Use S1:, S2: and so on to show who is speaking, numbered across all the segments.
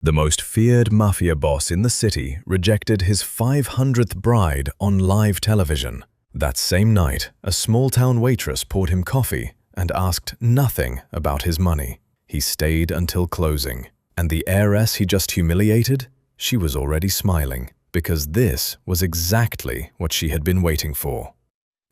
S1: The most feared mafia boss in the city rejected his 500th bride on live television. That same night, a small-town waitress poured him coffee and asked nothing about his money. He stayed until closing. And the heiress he just humiliated? She was already smiling, because this was exactly what she had been waiting for.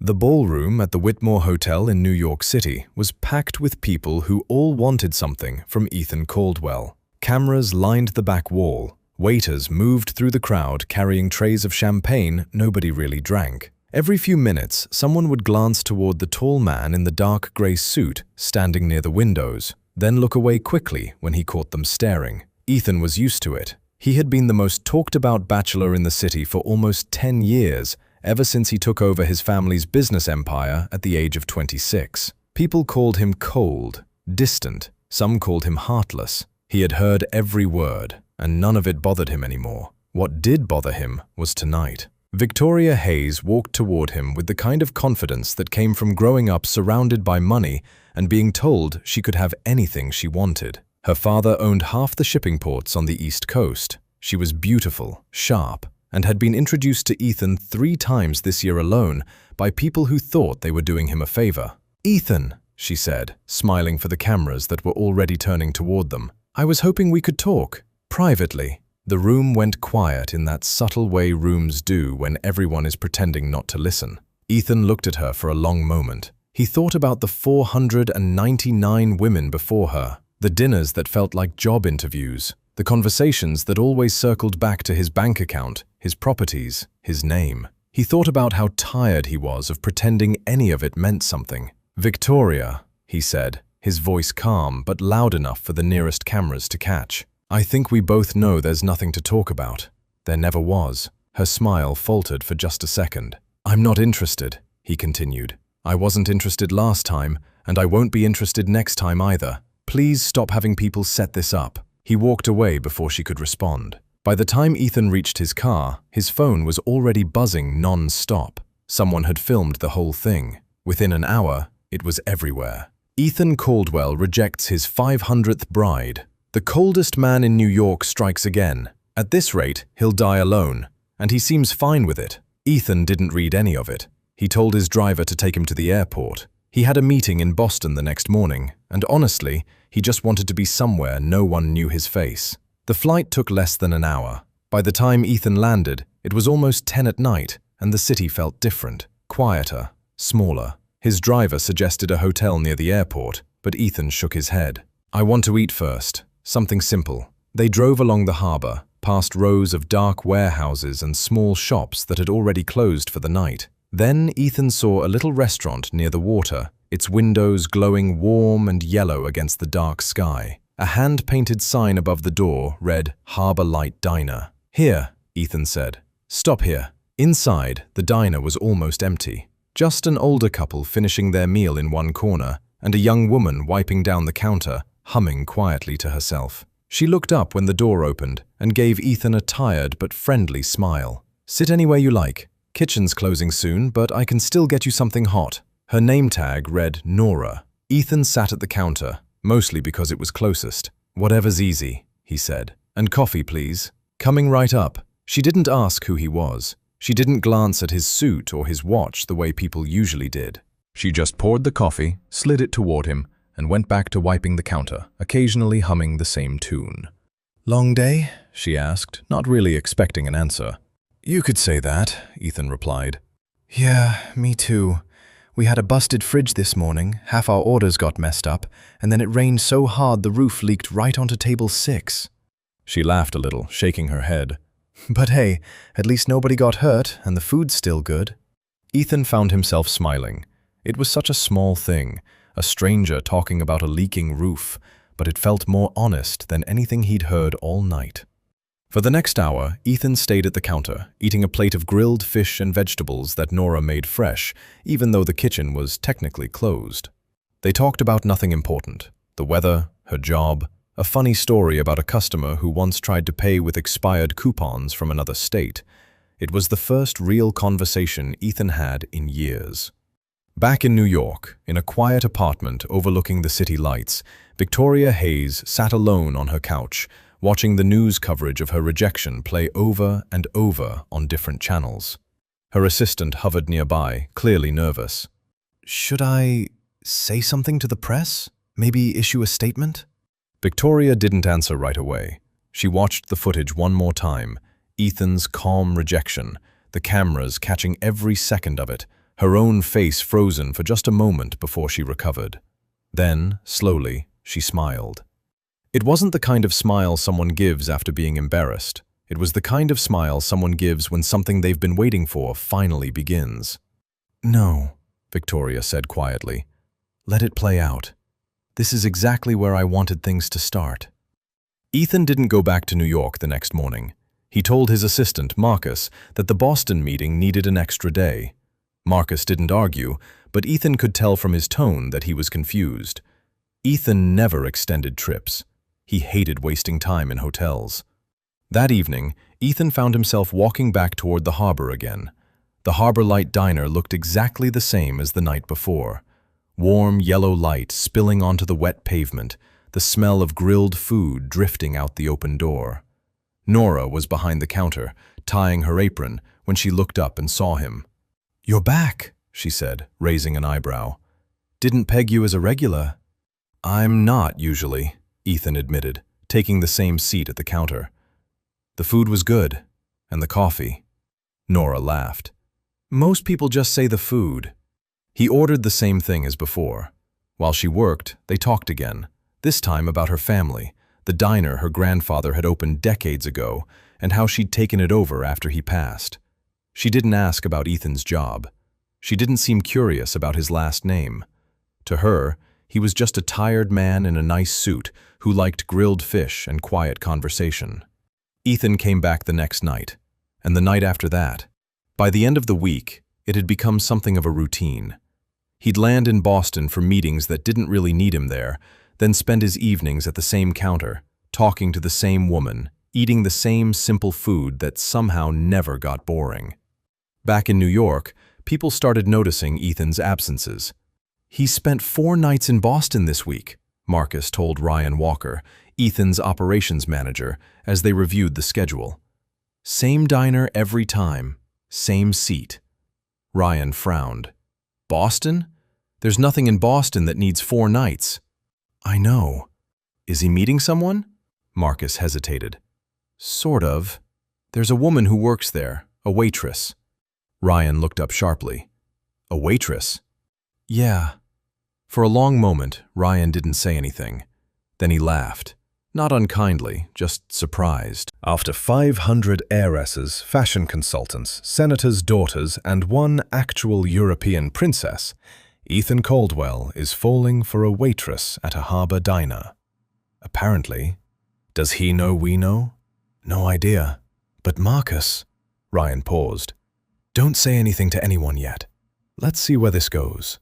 S1: The ballroom at the Whitmore Hotel in New York City was packed with people who all wanted something from Ethan Caldwell. Cameras lined the back wall. Waiters moved through the crowd carrying trays of champagne nobody really drank. Every few minutes, someone would glance toward the tall man in the dark gray suit standing near the windows, then look away quickly when he caught them staring. Ethan was used to it. He had been the most talked-about bachelor in the city for almost 10 years, ever since he took over his family's business empire at the age of 26. People called him cold, distant, some called him heartless. He had heard every word, and none of it bothered him anymore. What did bother him was tonight. Victoria Hayes walked toward him with the kind of confidence that came from growing up surrounded by money and being told she could have anything she wanted. Her father owned half the shipping ports on the East Coast. She was beautiful, sharp, and had been introduced to Ethan 3 times this year alone by people who thought they were doing him a favor. "Ethan," she said, smiling for the cameras that were already turning toward them. "I was hoping we could talk, privately." The room went quiet in that subtle way rooms do when everyone is pretending not to listen. Ethan looked at her for a long moment. He thought about the 499 women before her, the dinners that felt like job interviews, the conversations that always circled back to his bank account, his properties, his name. He thought about how tired he was of pretending any of it meant something. "Victoria," he said, his voice calm but loud enough for the nearest cameras to catch. "I think we both know there's nothing to talk about." There never was. Her smile faltered for just a second. "I'm not interested," he continued. "I wasn't interested last time, and I won't be interested next time either. Please stop having people set this up." He walked away before she could respond. By the time Ethan reached his car, his phone was already buzzing non-stop. Someone had filmed the whole thing. Within an hour, it was everywhere. Ethan Caldwell rejects his 500th bride. The coldest man in New York strikes again. At this rate, he'll die alone, and he seems fine with it. Ethan didn't read any of it. He told his driver to take him to the airport. He had a meeting in Boston the next morning, and honestly, he just wanted to be somewhere no one knew his face. The flight took less than an hour. By the time Ethan landed, it was almost 10 at night, and the city felt different, quieter, smaller. His driver suggested a hotel near the airport, but Ethan shook his head. "I want to eat first. Something simple." They drove along the harbor, past rows of dark warehouses and small shops that had already closed for the night. Then Ethan saw a little restaurant near the water, its windows glowing warm and yellow against the dark sky. A hand-painted sign above the door read Harbor Light Diner. "Here," Ethan said. "Stop here." Inside, the diner was almost empty. Just an older couple finishing their meal in one corner, and a young woman wiping down the counter, humming quietly to herself. She looked up when the door opened and gave Ethan a tired but friendly smile. "Sit anywhere you like. Kitchen's closing soon, but I can still get you something hot." Her name tag read Nora. Ethan sat at the counter, mostly because it was closest. "Whatever's easy," he said. "And coffee, please." Coming right up. She didn't ask who he was. She didn't glance at his suit or his watch the way people usually did. She just poured the coffee, slid it toward him, and went back to wiping the counter, occasionally humming the same tune. "Long day?" she asked, not really expecting an answer. "You could say that," Ethan replied. "Yeah, me too. We had a busted fridge this morning, half our orders got messed up, and then it rained so hard the roof leaked right onto table 6. She laughed a little, shaking her head. "But hey, at least nobody got hurt, and the food's still good." Ethan found himself smiling. It was such a small thing, a stranger talking about a leaking roof, but it felt more honest than anything he'd heard all night. For the next hour, Ethan stayed at the counter, eating a plate of grilled fish and vegetables that Nora made fresh, even though the kitchen was technically closed. They talked about nothing important: the weather, her job, a funny story about a customer who once tried to pay with expired coupons from another state. It was the first real conversation Ethan had in years. Back in New York, in a quiet apartment overlooking the city lights, Victoria Hayes sat alone on her couch, watching the news coverage of her rejection play over and over on different channels. Her assistant hovered nearby, clearly nervous. "Should I say something to the press? Maybe issue a statement?" Victoria didn't answer right away. She watched the footage one more time, Ethan's calm rejection, the cameras catching every second of it, her own face frozen for just a moment before she recovered. Then, slowly, she smiled. It wasn't the kind of smile someone gives after being embarrassed. It was the kind of smile someone gives when something they've been waiting for finally begins. "No," Victoria said quietly. "Let it play out. This is exactly where I wanted things to start." Ethan didn't go back to New York the next morning. He told his assistant, Marcus, that the Boston meeting needed an extra day. Marcus didn't argue, but Ethan could tell from his tone that he was confused. Ethan never extended trips. He hated wasting time in hotels. That evening, Ethan found himself walking back toward the harbor again. The Harbor Light Diner looked exactly the same as the night before. Warm yellow light spilling onto the wet pavement, the smell of grilled food drifting out the open door. Nora was behind the counter, tying her apron, when she looked up and saw him. "You're back," she said, raising an eyebrow. "Didn't peg you as a regular." "I'm not, usually," Ethan admitted, taking the same seat at the counter. "The food was good, and the coffee." Nora laughed. "Most people just say the food." He ordered the same thing as before. While she worked, they talked again, this time about her family, the diner her grandfather had opened decades ago, and how she'd taken it over after he passed. She didn't ask about Ethan's job. She didn't seem curious about his last name. To her, he was just a tired man in a nice suit who liked grilled fish and quiet conversation. Ethan came back the next night, and the night after that. By the end of the week, it had become something of a routine. He'd land in Boston for meetings that didn't really need him there, then spend his evenings at the same counter, talking to the same woman, eating the same simple food that somehow never got boring. Back in New York, people started noticing Ethan's absences. "He spent 4 nights in Boston this week," Marcus told Ryan Walker, Ethan's operations manager, as they reviewed the schedule. "Same diner every time, same seat." Ryan frowned. "Boston? There's nothing in Boston that needs 4 nights." "I know. Is he meeting someone?" Marcus hesitated. "Sort of. There's a woman who works there, a waitress." Ryan looked up sharply. "A waitress?" "Yeah." For a long moment, Ryan didn't say anything. Then he laughed. Not unkindly, just surprised. After 500 heiresses, fashion consultants, senators' daughters, and one actual European princess, Ethan Caldwell is falling for a waitress at a harbor diner. Apparently. Does he know we know? No idea. But Marcus... Ryan paused. "Don't say anything to anyone yet. Let's see where this goes."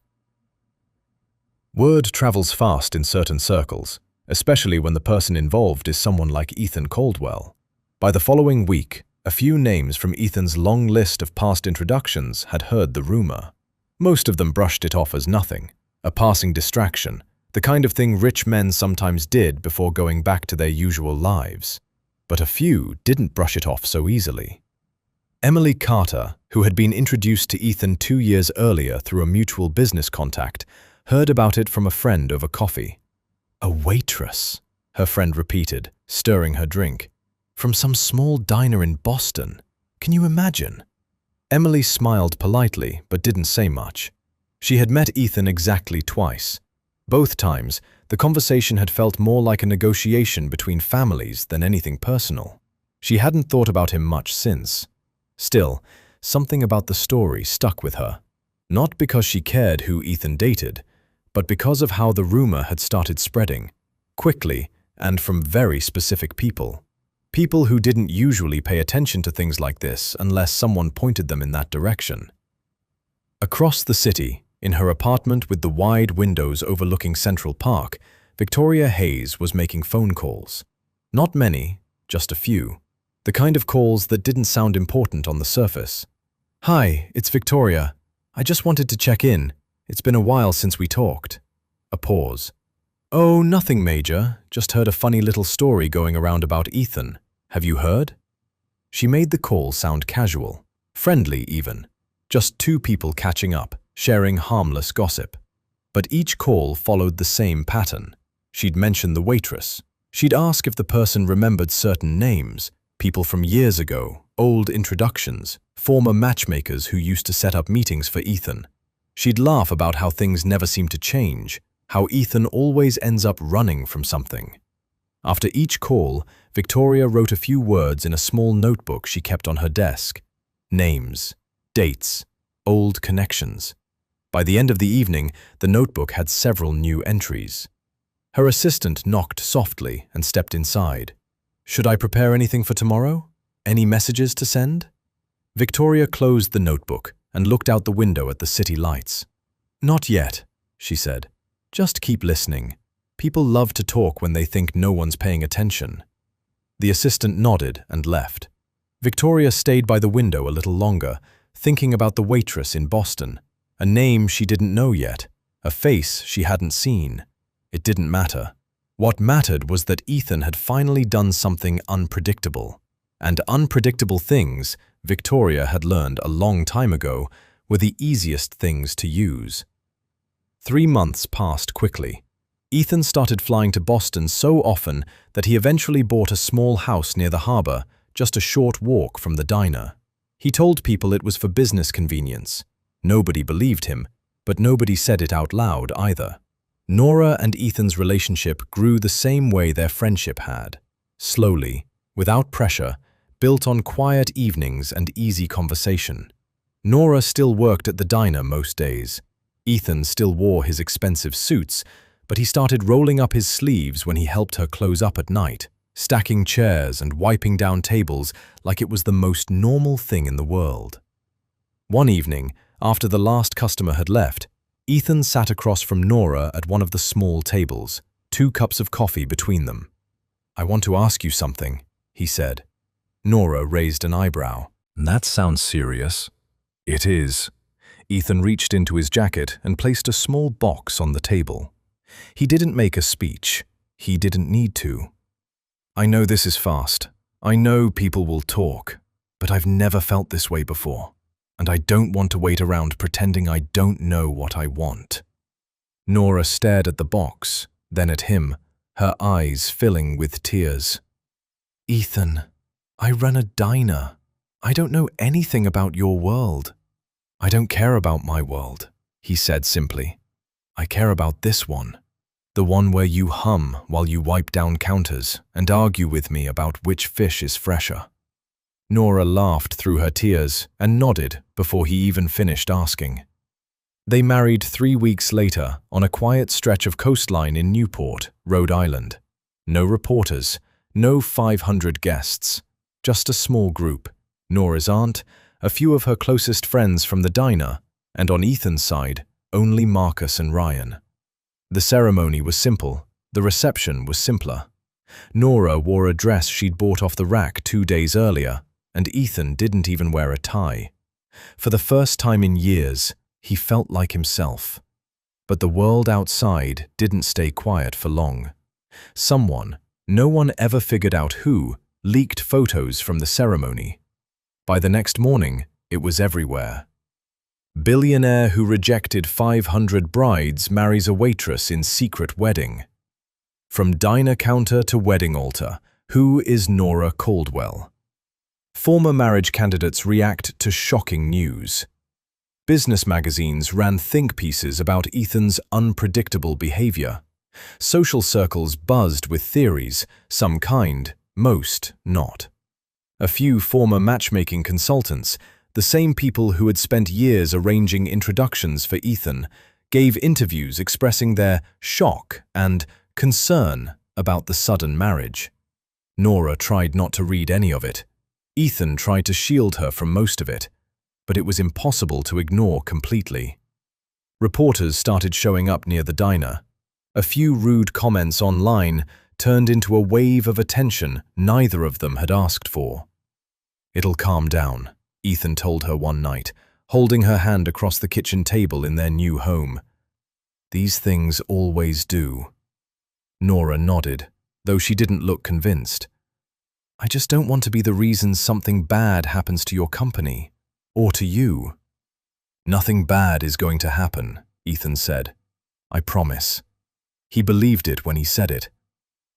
S1: Word travels fast in certain circles, especially when the person involved is someone like Ethan Caldwell. By the following week, a few names from Ethan's long list of past introductions had heard the rumor. Most of them brushed it off as nothing, a passing distraction, the kind of thing rich men sometimes did before going back to their usual lives. But a few didn't brush it off so easily. Emily Carter, who had been introduced to Ethan 2 years earlier through a mutual business contact, heard about it from a friend over coffee. "A waitress," her friend repeated, stirring her drink. "From some small diner in Boston. Can you imagine?" Emily smiled politely, but didn't say much. She had met Ethan exactly twice. Both times, the conversation had felt more like a negotiation between families than anything personal. She hadn't thought about him much since. Still, something about the story stuck with her. Not because she cared who Ethan dated, but because of how the rumor had started spreading, quickly and from very specific people. People who didn't usually pay attention to things like this unless someone pointed them in that direction. Across the city, in her apartment with the wide windows overlooking Central Park, Victoria Hayes was making phone calls. Not many, just a few. The kind of calls that didn't sound important on the surface. "Hi, it's Victoria. I just wanted to check in. It's been a while since we talked." A pause. "Oh, nothing major. Just heard a funny little story going around about Ethan. Have you heard?" She made the call sound casual, friendly even. Just two people catching up, sharing harmless gossip. But each call followed the same pattern. She'd mention the waitress. She'd ask if the person remembered certain names, people from years ago, old introductions, former matchmakers who used to set up meetings for Ethan. She'd laugh about how things never seem to change, how Ethan always ends up running from something. After each call, Victoria wrote a few words in a small notebook she kept on her desk. Names, dates, old connections. By the end of the evening, the notebook had several new entries. Her assistant knocked softly and stepped inside. "Should I prepare anything for tomorrow? Any messages to send?" Victoria closed the notebook and looked out the window at the city lights. "Not yet," she said. "Just keep listening. People love to talk when they think no one's paying attention." The assistant nodded and left. Victoria stayed by the window a little longer, thinking about the waitress in Boston, a name she didn't know yet, a face she hadn't seen. It didn't matter. What mattered was that Ethan had finally done something unpredictable. And unpredictable things, Victoria had learned a long time ago, were the easiest things to use. 3 months passed quickly. Ethan started flying to Boston so often that he eventually bought a small house near the harbor, just a short walk from the diner. He told people it was for business convenience. Nobody believed him, but nobody said it out loud either. Nora and Ethan's relationship grew the same way their friendship had. Slowly, without pressure, built on quiet evenings and easy conversation. Nora still worked at the diner most days. Ethan still wore his expensive suits, but he started rolling up his sleeves when he helped her close up at night, stacking chairs and wiping down tables like it was the most normal thing in the world. One evening, after the last customer had left, Ethan sat across from Nora at one of the small tables, 2 cups of coffee between them. "I want to ask you something," he said. Nora raised an eyebrow. "That sounds serious." "It is." Ethan reached into his jacket and placed a small box on the table. He didn't make a speech. He didn't need to. "I know this is fast. I know people will talk, but I've never felt this way before. And I don't want to wait around pretending I don't know what I want." Nora stared at the box, then at him, her eyes filling with tears. "Ethan, I run a diner. I don't know anything about your world." "I don't care about my world," he said simply. "I care about this one. The one where you hum while you wipe down counters and argue with me about which fish is fresher." Nora laughed through her tears and nodded before he even finished asking. They married 3 weeks later on a quiet stretch of coastline in Newport, Rhode Island. No reporters, no 500 guests, just a small group, Nora's aunt, a few of her closest friends from the diner, and on Ethan's side, only Marcus and Ryan. The ceremony was simple, the reception was simpler. Nora wore a dress she'd bought off the rack 2 days earlier, and Ethan didn't even wear a tie. For the first time in years, he felt like himself. But the world outside didn't stay quiet for long. Someone, no one ever figured out who, leaked photos from the ceremony. By the next morning, it was everywhere. Billionaire who rejected 500 brides marries a waitress in secret wedding. From diner counter to wedding altar, who is Nora Caldwell? Former marriage candidates react to shocking news. Business magazines ran think pieces about Ethan's unpredictable behavior. Social circles buzzed with theories, some kind, most not. A few former matchmaking consultants, the same people who had spent years arranging introductions for Ethan, gave interviews expressing their shock and concern about the sudden marriage. Nora tried not to read any of it. Ethan tried to shield her from most of it, but it was impossible to ignore completely. Reporters started showing up near the diner. A few rude comments online turned into a wave of attention neither of them had asked for. "It'll calm down," Ethan told her one night, holding her hand across the kitchen table in their new home. "These things always do." Nora nodded, though she didn't look convinced. I just don't want to be the reason something bad happens to your company, or to you. Nothing bad is going to happen, Ethan said. I promise. He believed it when he said it.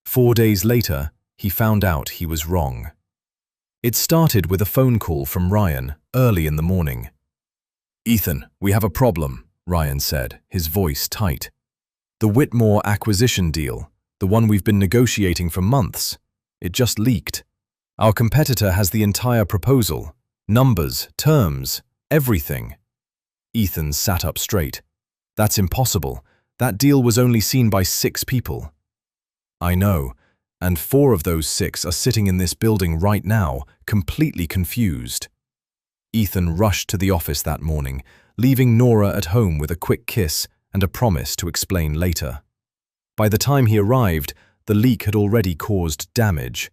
S1: 4 days later, he found out he was wrong. It started with a phone call from Ryan early in the morning. Ethan, we have a problem, Ryan said, his voice tight. The Whitmore acquisition deal, the one we've been negotiating for months, it just leaked. Our competitor has the entire proposal, numbers, terms, everything. Ethan sat up straight. That's impossible. That deal was only seen by 6 people. I know, and 4 of those 6 are sitting in this building right now, completely confused. Ethan rushed to the office that morning, leaving Nora at home with a quick kiss and a promise to explain later. By the time he arrived, the leak had already caused damage.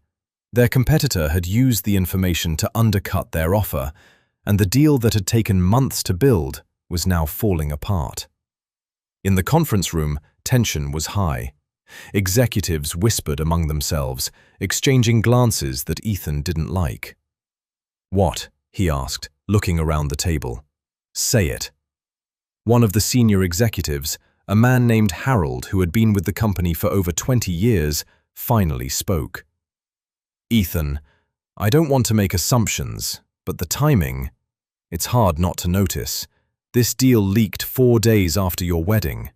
S1: Their competitor had used the information to undercut their offer, and the deal that had taken months to build was now falling apart. In the conference room, tension was high. Executives whispered among themselves, exchanging glances that Ethan didn't like. What? He asked, looking around the table. Say it. One of the senior executives, a man named Harold who had been with the company for over 20 years, finally spoke. Ethan, I don't want to make assumptions, but the timing, it's hard not to notice. This deal leaked 4 days after your wedding.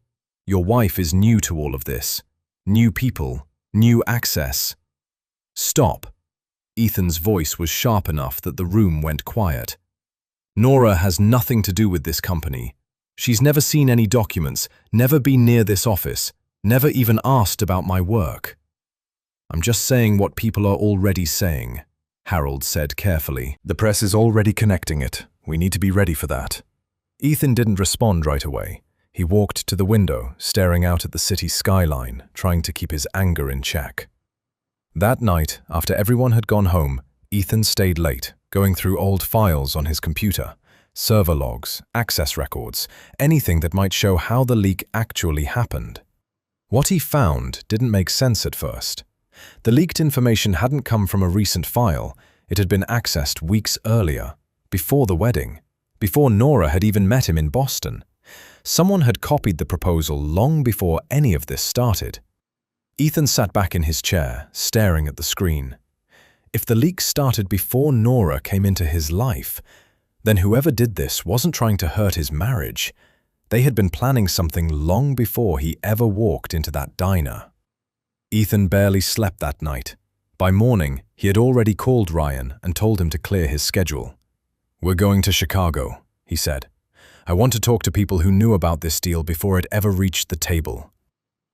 S1: Your wife is new to all of this. New people, new access. Stop. Ethan's voice was sharp enough that the room went quiet. Nora has nothing to do with this company. She's never seen any documents, never been near this office, never even asked about my work. I'm just saying what people are already saying, Harold said carefully. The press is already connecting it. We need to be ready for that. Ethan didn't respond right away. He walked to the window, staring out at the city skyline, trying to keep his anger in check. That night, after everyone had gone home, Ethan stayed late, going through old files on his computer, server logs, access records, anything that might show how the leak actually happened. What he found didn't make sense at first. The leaked information hadn't come from a recent file. It had been accessed weeks earlier, before the wedding, before Nora had even met him in Boston. Someone had copied the proposal long before any of this started. Ethan sat back in his chair, staring at the screen. If the leak started before Nora came into his life, then whoever did this wasn't trying to hurt his marriage. They had been planning something long before he ever walked into that diner. Ethan barely slept that night. By morning, he had already called Ryan and told him to clear his schedule. We're going to Chicago, he said. I want to talk to people who knew about this deal before it ever reached the table.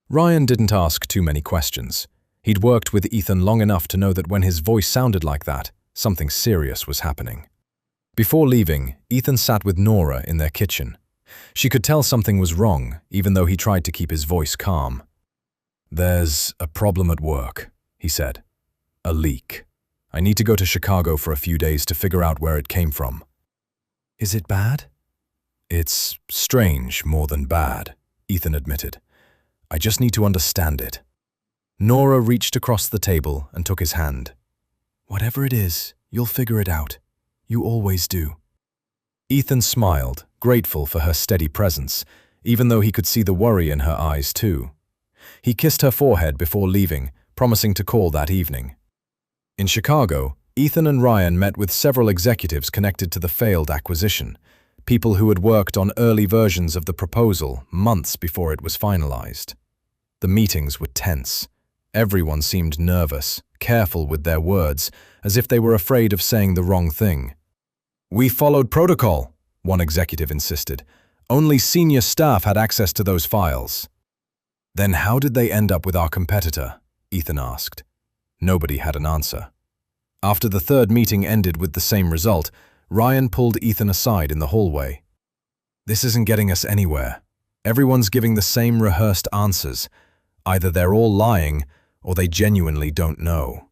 S1: Ryan didn't ask too many questions. He'd worked with Ethan long enough to know that when his voice sounded like that, something serious was happening. Before leaving, Ethan sat with Nora in their kitchen. She could tell something was wrong, even though he tried to keep his voice calm. There's a problem at work, he said. A leak. I need to go to Chicago for a few days to figure out where it came from. Is it bad? It's strange more than bad, Ethan admitted. I just need to understand it. Nora reached across the table and took his hand. Whatever it is, you'll figure it out. You always do. Ethan smiled, grateful for her steady presence, even though he could see the worry in her eyes too. He kissed her forehead before leaving, promising to call that evening. In Chicago, Ethan and Ryan met with several executives connected to the failed acquisition, people who had worked on early versions of the proposal months before it was finalized. The meetings were tense. Everyone seemed nervous, careful with their words, as if they were afraid of saying the wrong thing. We followed protocol, one executive insisted. Only senior staff had access to those files. Then how did they end up with our competitor? Ethan asked. Nobody had an answer. After the third meeting ended with the same result, Ryan pulled Ethan aside in the hallway. This isn't getting us anywhere. Everyone's giving the same rehearsed answers. Either they're all lying, or they genuinely don't know.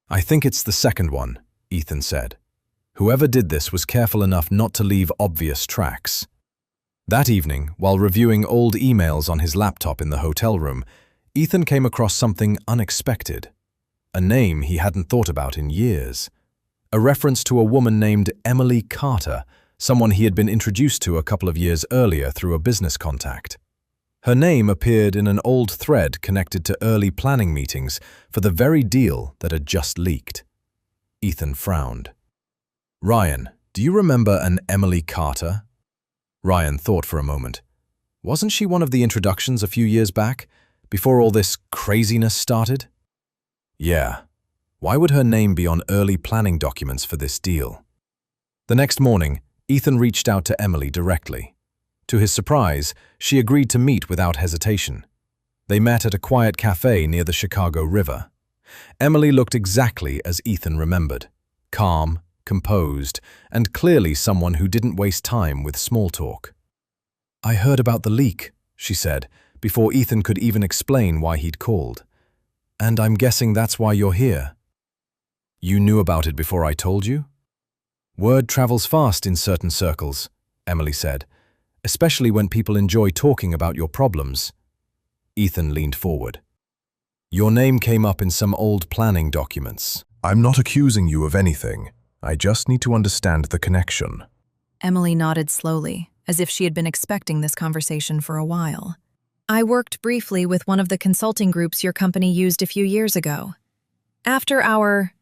S1: I think it's the second one, Ethan said. Whoever did this was careful enough not to leave obvious tracks. That evening, while reviewing old emails on his laptop in the hotel room, Ethan came across something unexpected. A name he hadn't thought about in years. A reference to a woman named Emily Carter, someone he had been introduced to a couple of years earlier through a business contact. Her name appeared in an old thread connected to early planning meetings for the very deal that had just leaked. Ethan frowned. "Ryan, do you remember an Emily Carter?" Ryan thought for a moment. Wasn't she one of the introductions a few years back, before all this craziness started? Yeah. Why would her name be on early planning documents for this deal? The next morning, Ethan reached out to Emily directly. To his surprise, she agreed to meet without hesitation. They met at a quiet cafe near the Chicago River. Emily looked exactly as Ethan remembered. Calm, composed, and clearly someone who didn't waste time with small talk. "I heard about the leak," she said, before Ethan could even explain why he'd called. "And I'm guessing that's why you're here." "You knew about it before I told you?" "Word travels fast in certain circles," Emily said, "especially when people enjoy talking about your problems." Ethan leaned forward. "Your name came up in some old planning documents. I'm not accusing you of anything. I just need to understand the connection."
S2: Emily nodded slowly, as if she had been expecting this conversation for a while. "I worked briefly with one of the consulting groups your company used a few years ago. After our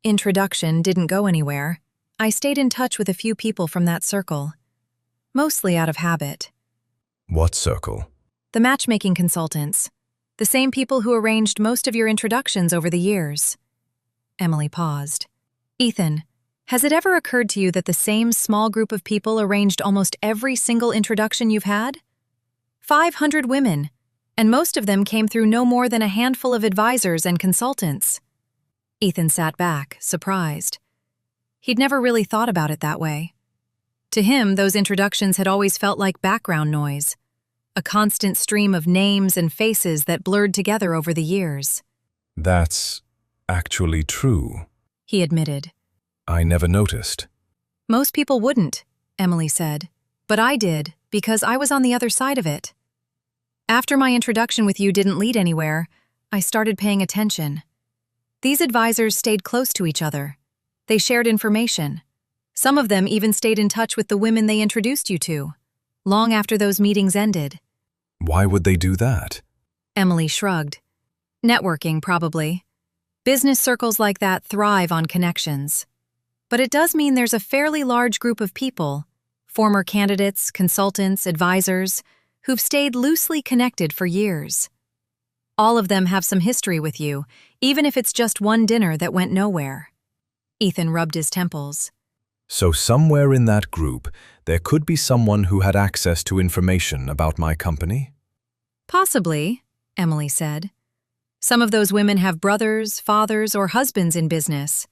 S2: introduction didn't go anywhere, I stayed in touch with a few people from that circle, mostly out of habit."
S1: "What circle?"
S2: "The matchmaking consultants. The same people who arranged most of your introductions over the years." Emily paused. "Ethan, has it ever occurred to you that the same small group of people arranged almost every single introduction you've had? 500 women, and most of them came through no more than a handful of advisors and consultants." Ethan sat back, surprised. He'd never really thought about it that way. To him, those introductions had always felt like background noise, a constant stream of names and faces that blurred together over the years.
S1: "That's actually true,"
S2: he admitted.
S1: "I never noticed."
S2: "Most people wouldn't," Emily said, "but I did, because I was on the other side of it. After my introduction with you didn't lead anywhere, I started paying attention. These advisors stayed close to each other. They shared information. Some of them even stayed in touch with the women they introduced you to, long after those meetings ended."
S1: "Why would they do that?"
S2: Emily shrugged. "Networking, probably. Business circles like that thrive on connections. But it does mean there's a fairly large group of people, former candidates, consultants, advisors, who've stayed loosely connected for years. All of them have some history with you, even if it's just one dinner that went nowhere." Ethan rubbed his temples.
S1: "So somewhere in that group, there could be someone who had access to information about my company?"
S2: "Possibly," Emily said. "Some of those women have brothers, fathers, or husbands in business.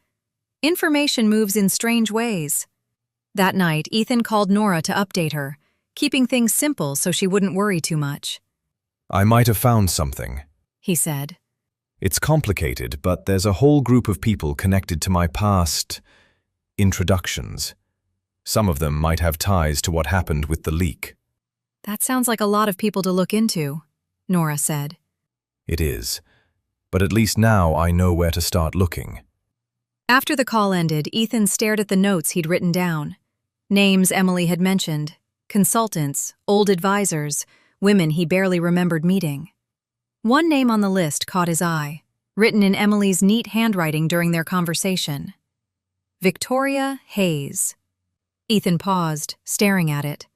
S2: Information moves in strange ways." That night, Ethan called Nora to update her, keeping things simple so she wouldn't worry too much.
S1: "I might have found something,"
S2: he said.
S1: "It's complicated, but there's a whole group of people connected to my past introductions. Some of them might have ties to what happened with the leak."
S2: "That sounds like a lot of people to look into," Nora said.
S1: "It is. But at least now I know where to start looking."
S2: After the call ended, Ethan stared at the notes he'd written down. Names Emily had mentioned, consultants, old advisors, women he barely remembered meeting. One name on the list caught his eye, written in Emily's neat handwriting during their conversation. Victoria Hayes. Ethan paused, staring at it.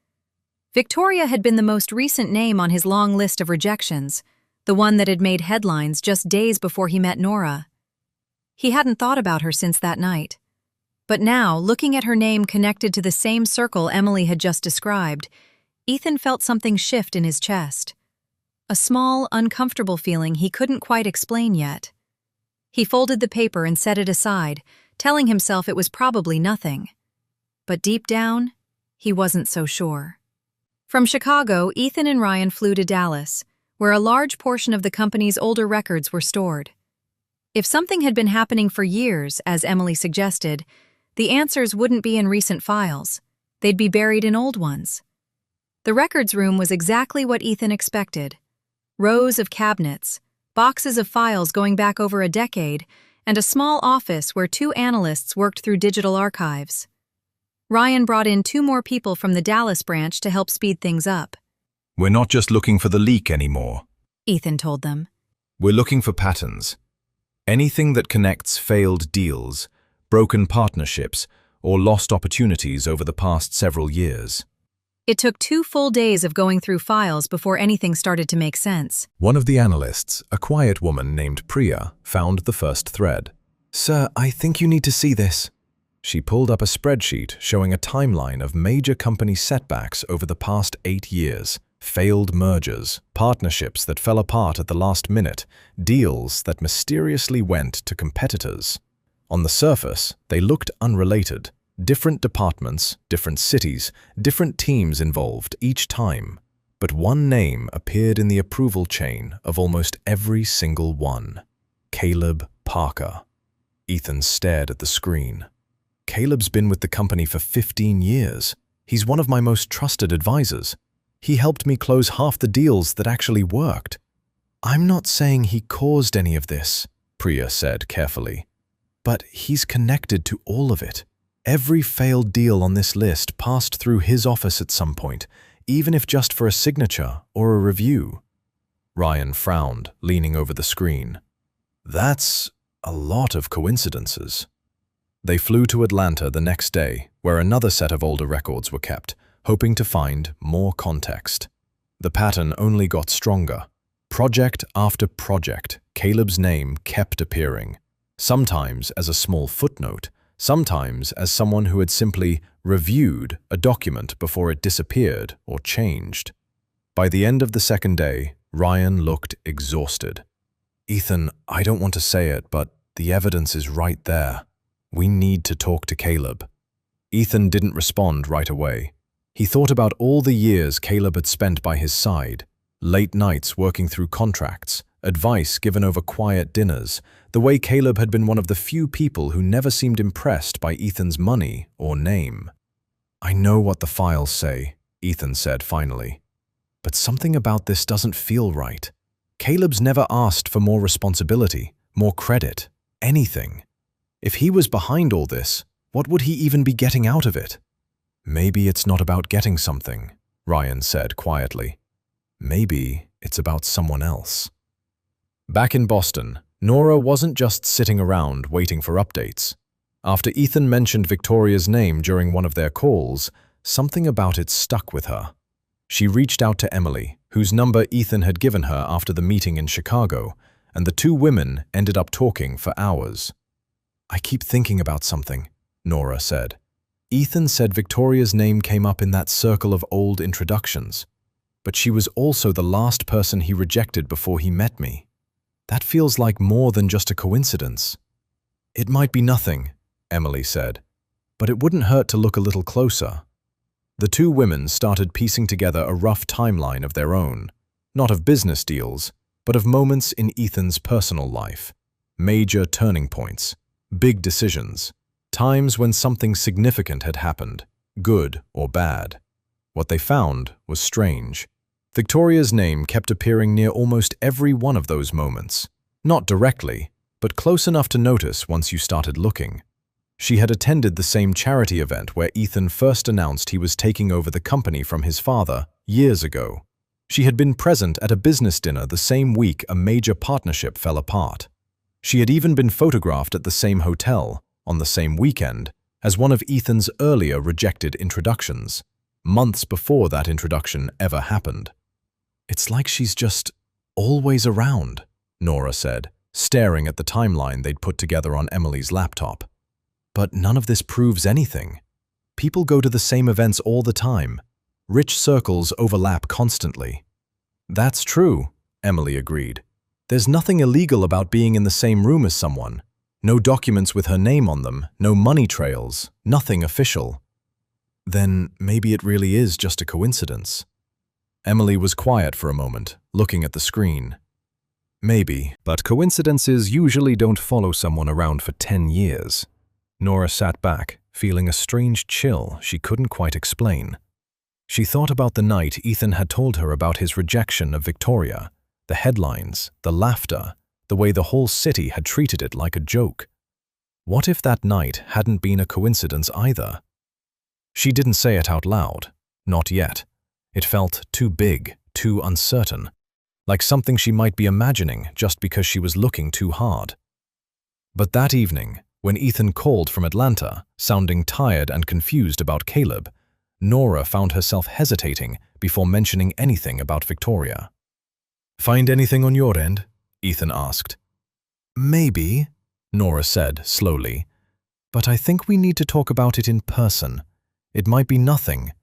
S2: Victoria had been the most recent name on his long list of rejections, the one that had made headlines just days before he met Nora. He hadn't thought about her since that night. But now, looking at her name connected to the same circle Emily had just described, Ethan felt something shift in his chest. A small, uncomfortable feeling he couldn't quite explain yet. He folded the paper and set it aside, telling himself it was probably nothing. But deep down, he wasn't so sure. From Chicago, Ethan and Ryan flew to Dallas, where a large portion of the company's older records were stored. If something had been happening for years, as Emily suggested, the answers wouldn't be in recent files. They'd be buried in old ones. The records room was exactly what Ethan expected. Rows of cabinets, boxes of files going back over a decade, and a small office where 2 analysts worked through digital archives. Ryan brought in 2 more people from the Dallas branch to help speed things up.
S1: "We're not just looking for the leak anymore,"
S2: Ethan told them.
S1: "We're looking for patterns. Anything that connects failed deals, broken partnerships, or lost opportunities over the past several years."
S2: It took 2 full days of going through files before anything started to make sense.
S1: One of the analysts, a quiet woman named Priya, found the first thread. "Sir, I think you need to see this." She pulled up a spreadsheet showing a timeline of major company setbacks over the past 8 years. Failed mergers, partnerships that fell apart at the last minute, deals that mysteriously went to competitors. On the surface, they looked unrelated. Different departments, different cities, different teams involved each time. But one name appeared in the approval chain of almost every single one. Caleb Parker. Ethan stared at the screen. "Caleb's been with the company for 15 years. He's one of my most trusted advisors. He helped me close half the deals that actually worked." "I'm not saying he caused any of this," Priya said carefully. "But he's connected to all of it. Every failed deal on this list passed through his office at some point, even if just for a signature or a review." Ryan frowned, leaning over the screen. "That's a lot of coincidences." They flew to Atlanta the next day, where another set of older records were kept, hoping to find more context. The pattern only got stronger. Project after project, Caleb's name kept appearing, sometimes as a small footnote, sometimes as someone who had simply reviewed a document before it disappeared or changed. By the end of the second day, Ryan looked exhausted. "Ethan, I don't want to say it, but the evidence is right there. We need to talk to Caleb." Ethan didn't respond right away. He thought about all the years Caleb had spent by his side, late nights working through contracts, advice given over quiet dinners, the way Caleb had been one of the few people who never seemed impressed by Ethan's money or name. "I know what the files say," Ethan said finally. "But something about this doesn't feel right. Caleb's never asked for more responsibility, more credit, anything. If he was behind all this, what would he even be getting out of it?" "Maybe it's not about getting something," Ryan said quietly. "Maybe it's about someone else." Back in Boston, Nora wasn't just sitting around waiting for updates. After Ethan mentioned Victoria's name during one of their calls, something about it stuck with her. She reached out to Emily, whose number Ethan had given her after the meeting in Chicago, and the 2 women ended up talking for hours. "I keep thinking about something," Nora said. "Ethan said Victoria's name came up in that circle of old introductions, but she was also the last person he rejected before he met me. That feels like more than just a coincidence." "It might be nothing," Emily said, "but it wouldn't hurt to look a little closer." The 2 women started piecing together a rough timeline of their own, not of business deals, but of moments in Ethan's personal life, major turning points, big decisions, times when something significant had happened, good or bad. What they found was strange. Victoria's name kept appearing near almost every one of those moments, not directly, but close enough to notice once you started looking. She had attended the same charity event where Ethan first announced he was taking over the company from his father years ago. She had been present at a business dinner the same week a major partnership fell apart. She had even been photographed at the same hotel, on the same weekend, as one of Ethan's earlier rejected introductions, months before that introduction ever happened. "It's like she's just always around," Nora said, staring at the timeline they'd put together on Emily's laptop. "But none of this proves anything. People go to the same events all the time. Rich circles overlap constantly." "That's true," Emily agreed. "There's nothing illegal about being in the same room as someone. No documents with her name on them, no money trails, nothing official." "Then maybe it really is just a coincidence." Emily was quiet for a moment, looking at the screen. "Maybe, but coincidences usually don't follow someone around for 10 years. Nora sat back, feeling a strange chill she couldn't quite explain. She thought about the night Ethan had told her about his rejection of Victoria, the headlines, the laughter, the way the whole city had treated it like a joke. What if that night hadn't been a coincidence either? She didn't say it out loud, not yet. It felt too big, too uncertain, like something she might be imagining just because she was looking too hard. But that evening, when Ethan called from Atlanta, sounding tired and confused about Caleb, Nora found herself hesitating before mentioning anything about Victoria. "Find anything on your end?" Ethan asked. "Maybe," Nora said slowly, "but I think we need to talk about it in person. It might be nothing,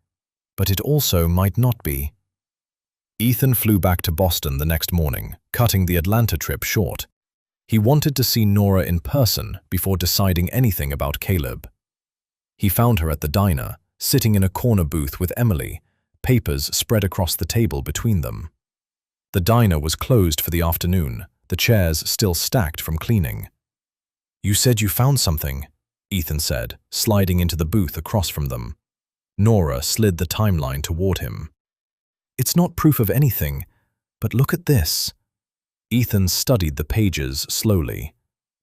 S1: but it also might not be." Ethan flew back to Boston the next morning, cutting the Atlanta trip short. He wanted to see Nora in person before deciding anything about Caleb. He found her at the diner, sitting in a corner booth with Emily, papers spread across the table between them. The diner was closed for the afternoon, the chairs still stacked from cleaning. "You said you found something," Ethan said, sliding into the booth across from them. Nora slid the timeline toward him. "It's not proof of anything, but look at this." Ethan studied the pages slowly.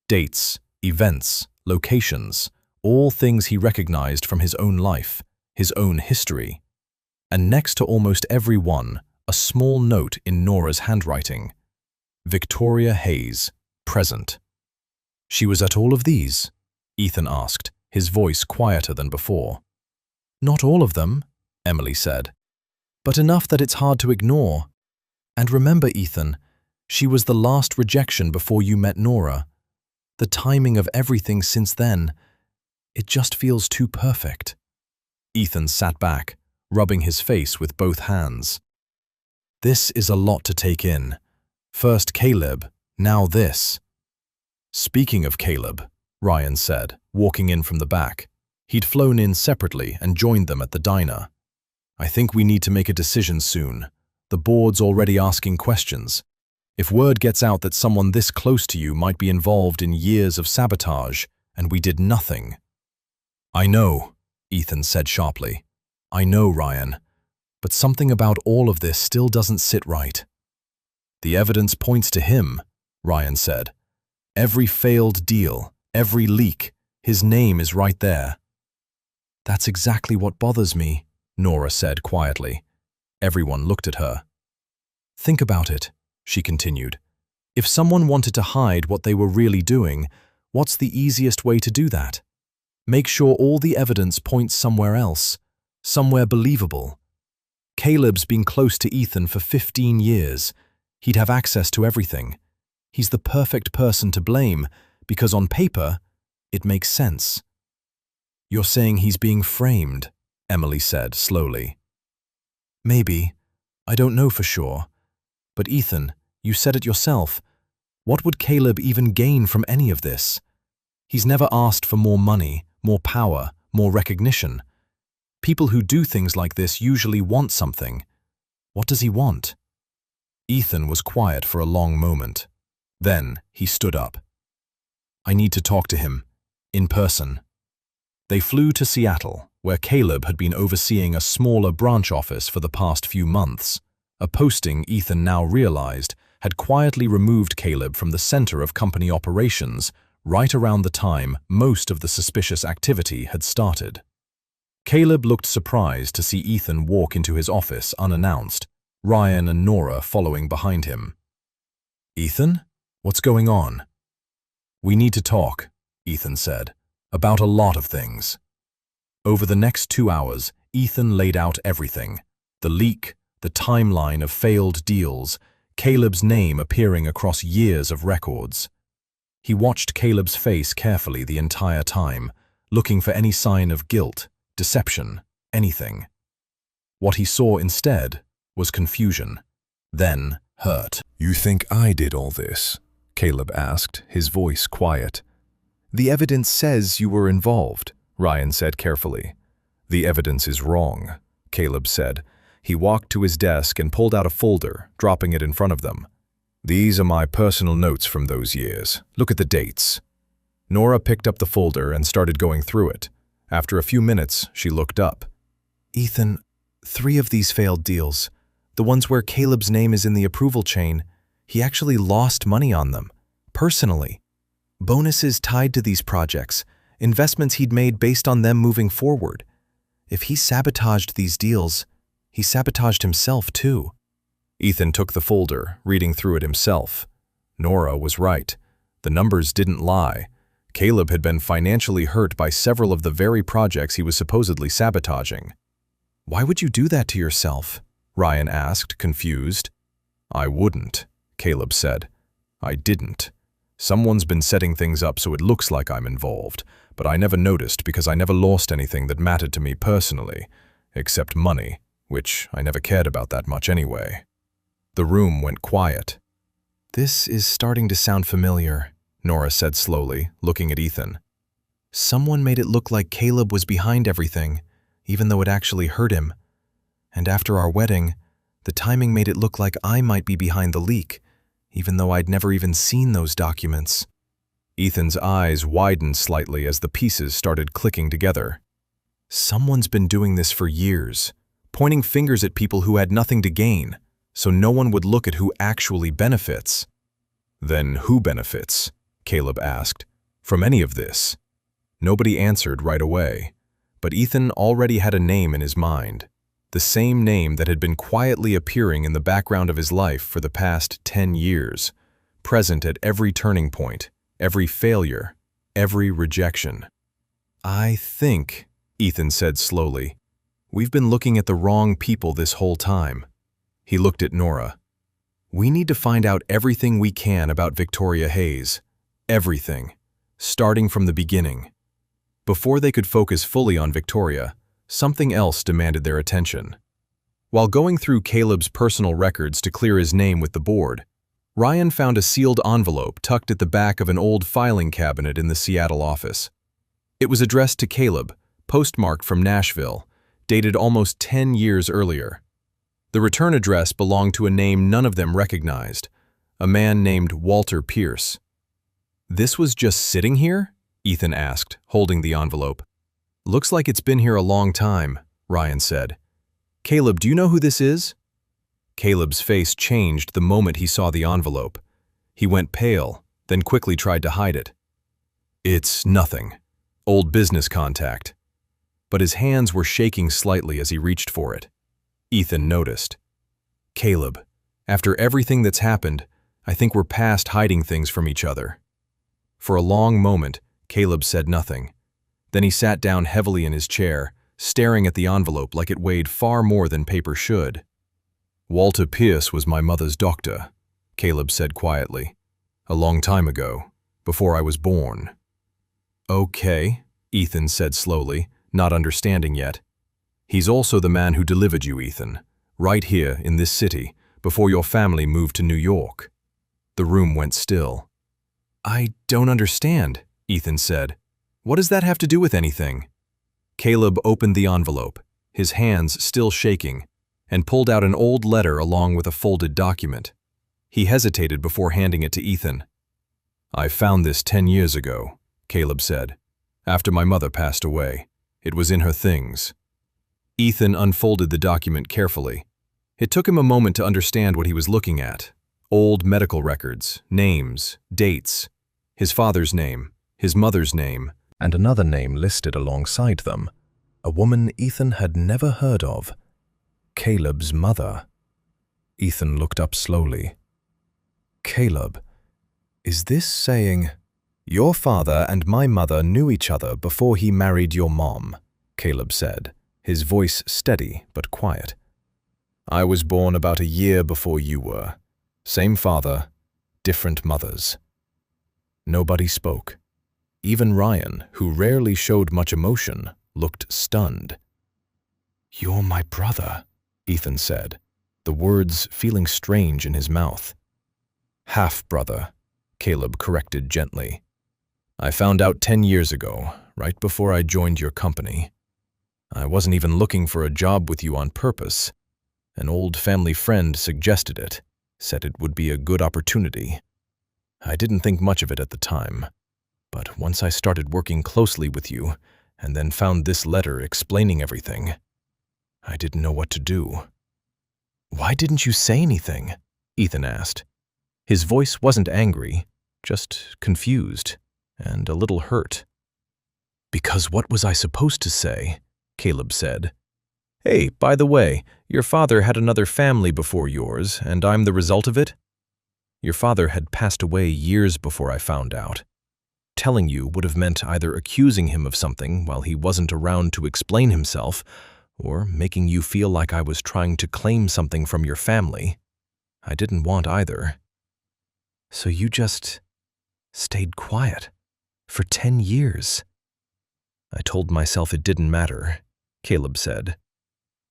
S1: Dates, events, locations, all things he recognized from his own life, his own history. And next to almost every one, a small note in Nora's handwriting. Victoria Hayes, present. "She was at all of these?" Ethan asked, his voice quieter than before. "Not all of them," Emily said, "but enough that it's hard to ignore. And remember, Ethan, she was the last rejection before you met Nora. The timing of everything since then, it just feels too perfect." Ethan sat back, rubbing his face with both hands. "This is a lot to take in. First Caleb, now this." "Speaking of Caleb," Ryan said, walking in from the back. He'd flown in separately and joined them at the diner. "I think we need to make a decision soon. The board's already asking questions. If word gets out that someone this close to you might be involved in years of sabotage, and we did nothing." "I know," Ethan said sharply. "I know, Ryan. But something about all of this still doesn't sit right." "The evidence points to him," Ryan said. "Every failed deal, every leak, his name is right there." "That's exactly what bothers me," Nora said quietly. Everyone looked at her. "Think about it," she continued. "If someone wanted to hide what they were really doing, what's the easiest way to do that? Make sure all the evidence points somewhere else, somewhere believable. Caleb's been close to Ethan for 15 years. He'd have access to everything. He's the perfect person to blame because on paper, it makes sense." "You're saying he's being framed," Emily said slowly. "Maybe. I don't know for sure. But Ethan, you said it yourself. What would Caleb even gain from any of this? He's never asked for more money, more power, more recognition. People who do things like this usually want something. What does he want?" Ethan was quiet for a long moment. Then he stood up. "I need to talk to him, in person." They flew to Seattle, where Caleb had been overseeing a smaller branch office for the past few months. A posting Ethan now realized had quietly removed Caleb from the center of company operations right around the time most of the suspicious activity had started. Caleb looked surprised to see Ethan walk into his office unannounced, Ryan and Nora following behind him. "Ethan, what's going on?" "We need to talk," Ethan said, "about a lot of things." Over the next 2 hours, Ethan laid out everything: the leak, the timeline of failed deals, Caleb's name appearing across years of records. He watched Caleb's face carefully the entire time, looking for any sign of guilt, deception, anything. What he saw instead was confusion, then hurt. "You think I did all this?" Caleb asked, his voice quiet. "The evidence says you were involved," Ryan said carefully. "The evidence is wrong," Caleb said. He walked to his desk and pulled out a folder, dropping it in front of them. "These are my personal notes from those years. Look at the dates." Nora picked up the folder and started going through it. After a few minutes, she looked up. "Ethan, 3 of these failed deals, the ones where Caleb's name is in the approval chain, He actually lost money on them, personally. Bonuses tied to these projects, investments he'd made based on them moving forward. If he sabotaged these deals, he sabotaged himself too. Ethan took the folder, reading through it himself. Nora was right. The numbers didn't lie. Caleb had been financially hurt by several of the very projects he was supposedly sabotaging. "Why would you do that to yourself?" Ryan asked, confused. "I wouldn't," Caleb said. "I didn't. Someone's been setting things up so it looks like I'm involved, but I never noticed because I never lost anything that mattered to me personally, except money, which I never cared about that much anyway." The room went quiet. "This is starting to sound familiar," Nora said slowly, looking at Ethan. "Someone made it look like Caleb was behind everything, even though it actually hurt him. And after our wedding, the timing made it look like I might be behind the leak, even though I'd never even seen those documents." Ethan's eyes widened slightly as the pieces started clicking together. Someone's been doing this for years, pointing fingers at people who had nothing to gain, so no one would look at who actually benefits. "Then who benefits?" Caleb asked. "From any of this?" Nobody answered right away, but Ethan already had a name in his mind, the same name that had been quietly appearing in the background of his life for the past 10 years, present at every turning point, every failure, every rejection. "I think," Ethan said slowly, "we've been looking at the wrong people this whole time." He looked at Nora. "We need to find out everything we can about Victoria Hayes. Everything. Starting from the beginning." Before they could focus fully on Victoria, something else demanded their attention. While going through Caleb's personal records to clear his name with the board, Ryan found a sealed envelope tucked at the back of an old filing cabinet in the Seattle office. It was addressed to Caleb, postmarked from Nashville, dated almost 10 years earlier. The return address belonged to a name none of them recognized, a man named Walter Pierce. "This was just sitting here?" Ethan asked, holding the envelope. "Looks like it's been here a long time," Ryan said. "Caleb, do you know who this is?" Caleb's face changed the moment he saw the envelope. He went pale, then quickly tried to hide it. "It's nothing. Old business contact." But his hands were shaking slightly as he reached for it. Ethan noticed. "Caleb, after everything that's happened, I think we're past hiding things from each other." For a long moment, Caleb said nothing. Then he sat down heavily in his chair, staring at the envelope like it weighed far more than paper should. "Walter Pierce was my mother's doctor," Caleb said quietly. "A long time ago, before I was born." "Okay," Ethan said slowly, not understanding yet. "He's also the man who delivered you, Ethan, right here in this city, before your family moved to New York." The room went still. "I don't understand," Ethan said. "What does that have to do with anything?" Caleb opened the envelope, his hands still shaking, and pulled out an old letter along with a folded document. He hesitated before handing it to Ethan. "I found this 10 years ago," Caleb said, "after my mother passed away. It was in her things." Ethan unfolded the document carefully. It took him a moment to understand what he was looking at. Old medical records, names, dates, his father's name, his mother's name, and another name listed alongside them. A woman Ethan had never heard of. Caleb's mother. Ethan looked up slowly. "Caleb, is this saying, 'Your father and my mother knew each other before he married your mom,'" Caleb said, his voice steady but quiet. "I was born about a year before you were. Same father, different mothers." Nobody spoke. Even Ryan, who rarely showed much emotion, looked stunned. "You're my brother," Ethan said, the words feeling strange in his mouth. "Half-brother," Caleb corrected gently. "I found out 10 years ago, right before I joined your company. I wasn't even looking for a job with you on purpose. An old family friend suggested it, said it would be a good opportunity. I didn't think much of it at the time, but once I started working closely with you and then found this letter explaining everything, I didn't know what to do." "Why didn't you say anything?" Ethan asked. His voice wasn't angry, just confused and a little hurt. "Because what was I supposed to say?" Caleb said. "Hey, by the way, your father had another family before yours, and I'm the result of it? Your father had passed away years before I found out. Telling you would have meant either accusing him of something while he wasn't around to explain himself, or making you feel like I was trying to claim something from your family. I didn't want either. So you just stayed quiet for 10 years. I told myself it didn't matter," Caleb said,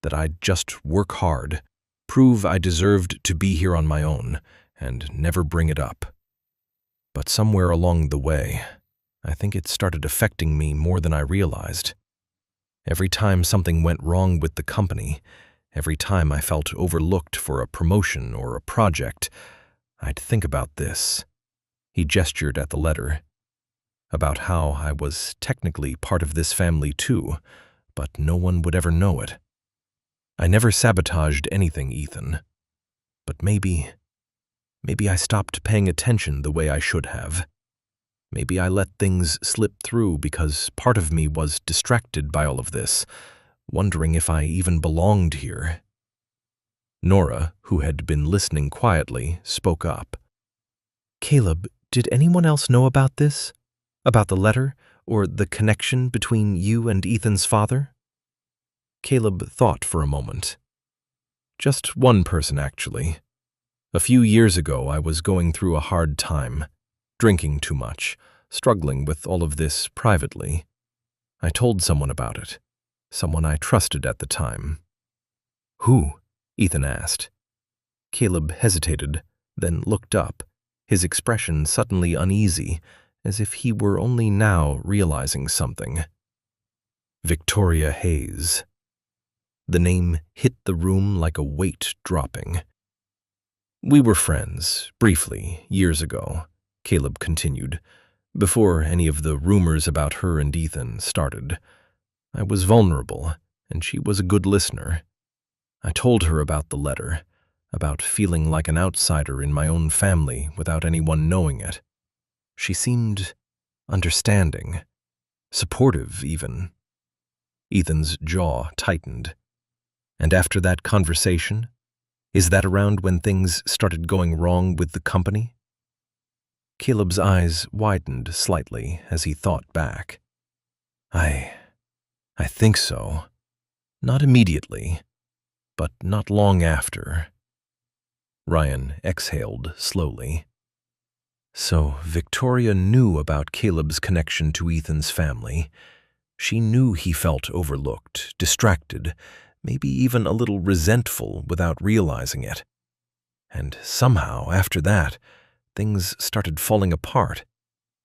S1: "that I'd just work hard, prove I deserved to be here on my own, and never bring it up. But somewhere along the way, I think it started affecting me more than I realized. Every time something went wrong with the company, every time I felt overlooked for a promotion or a project, I'd think about this." He gestured at the letter. "About how I was technically part of this family too, but no one would ever know it. I never sabotaged anything, Ethan. But maybe I stopped paying attention the way I should have. Maybe I let things slip through because part of me was distracted by all of this, wondering if I even belonged here." Nora, who had been listening quietly, spoke up. "Caleb, did anyone else know about this? About the letter, or the connection between you and Ethan's father?" Caleb thought for a moment. "Just one person, actually. A few years ago, I was going through a hard time, drinking too much, struggling with all of this privately. I told someone about it, someone I trusted at the time." "Who?" Ethan asked. Caleb hesitated, then looked up, his expression suddenly uneasy, as if he were only now realizing something. "Victoria Hayes." The name hit the room like a weight dropping. "We were friends, briefly, years ago," Caleb continued, "before any of the rumors about her and Ethan started. I was vulnerable, and she was a good listener. I told her about the letter, about feeling like an outsider in my own family without anyone knowing it. She seemed understanding, supportive even." Ethan's jaw tightened. "And after that conversation, is that around when things started going wrong with the company?" Caleb's eyes widened slightly as he thought back. I think so. Not immediately, but not long after." Ryan exhaled slowly. So Victoria knew about Caleb's connection to Ethan's family. She knew he felt overlooked, distracted, maybe even a little resentful without realizing it. And somehow, after that, things started falling apart,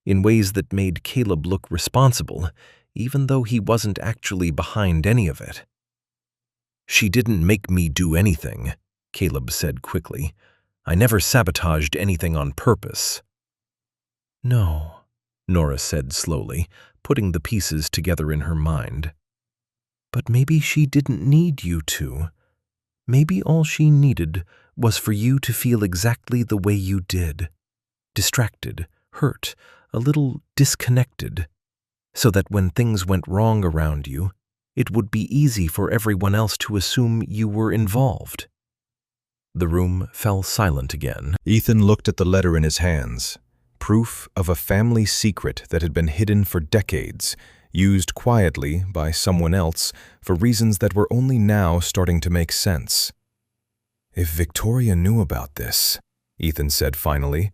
S1: in ways that made Caleb look responsible, even though he wasn't actually behind any of it. "She didn't make me do anything," Caleb said quickly. "I never sabotaged anything on purpose." "No," Nora said slowly, putting the pieces together in her mind. "But maybe she didn't need you to. Maybe all she needed was for you to feel exactly the way you did. Distracted, hurt, a little disconnected, so that when things went wrong around you, it would be easy for everyone else to assume you were involved." The room fell silent again. Ethan looked at the letter in his hands, proof of a family secret that had been hidden for decades, used quietly by someone else for reasons that were only now starting to make sense. "If Victoria knew about this," Ethan said finally,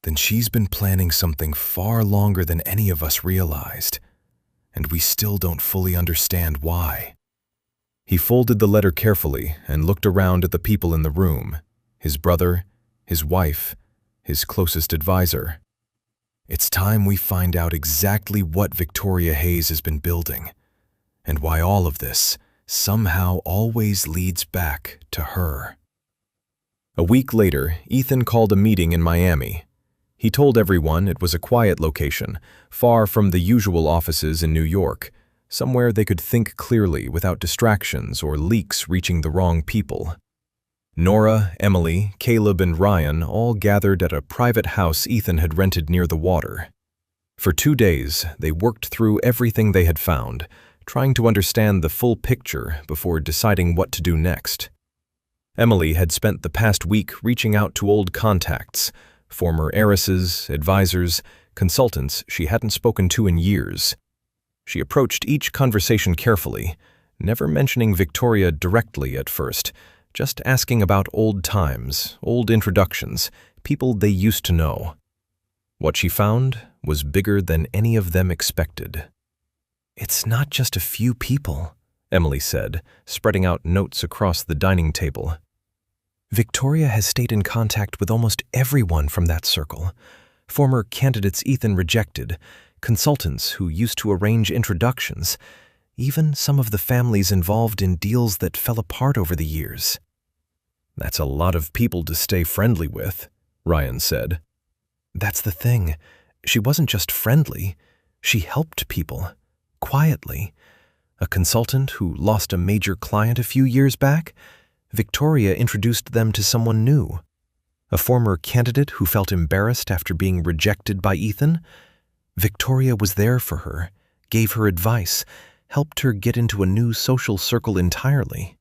S1: "then she's been planning something far longer than any of us realized, and we still don't fully understand why." He folded the letter carefully and looked around at the people in the room, his brother, his wife, his closest advisor. "It's time we find out exactly what Victoria Hayes has been building, and why all of this somehow always leads back to her." A week later, Ethan called a meeting in Miami. He told everyone it was a quiet location, far from the usual offices in New York, somewhere they could think clearly without distractions or leaks reaching the wrong people. Nora, Emily, Caleb, and Ryan all gathered at a private house Ethan had rented near the water. For 2 days, they worked through everything they had found, trying to understand the full picture before deciding what to do next. Emily had spent the past week reaching out to old contacts, former heiresses, advisors, consultants she hadn't spoken to in years. She approached each conversation carefully, never mentioning Victoria directly at first, just asking about old times, old introductions, people they used to know. What she found was bigger than any of them expected. "It's not just a few people," Emily said, spreading out notes across the dining table. "Victoria has stayed in contact with almost everyone from that circle. Former candidates Ethan rejected, consultants who used to arrange introductions, even some of the families involved in deals that fell apart over the years." "That's a lot of people to stay friendly with," Ryan said. "That's the thing. She wasn't just friendly. She helped people, quietly. A consultant who lost a major client a few years back, Victoria introduced them to someone new. A former candidate who felt embarrassed after being rejected by Ethan, Victoria was there for her, gave her advice, helped her get into a new social circle entirely."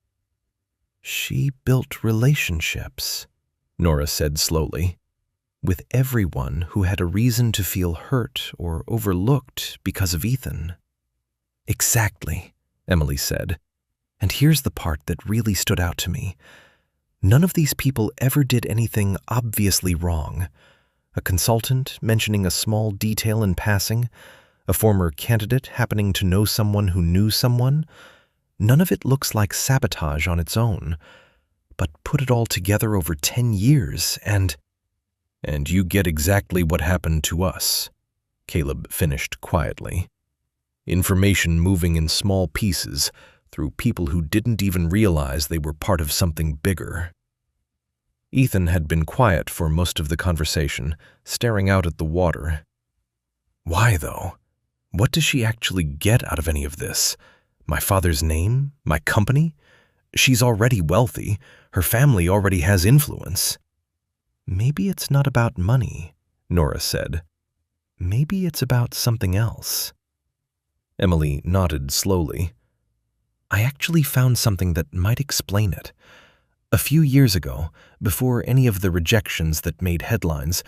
S1: "She built relationships," Nora said slowly, "with everyone who had a reason to feel hurt or overlooked because of Ethan." "Exactly," Emily said. "And here's the part that really stood out to me. None of these people ever did anything obviously wrong. A consultant mentioning a small detail in passing, a former candidate happening to know someone who knew someone. None of it looks like sabotage on its own. But put it all together over 10 years and you get exactly what happened to us," Caleb finished quietly. "Information moving in small pieces through people who didn't even realize they were part of something bigger." Ethan had been quiet for most of the conversation, staring out at the water. "Why, though? What does she actually get out of any of this? My father's name? My company? She's already wealthy. Her family already has influence." "Maybe it's not about money," Nora said. "Maybe it's about something else." Emily nodded slowly. "I actually found something that might explain it. A few years ago, before any of the rejections that made headlines,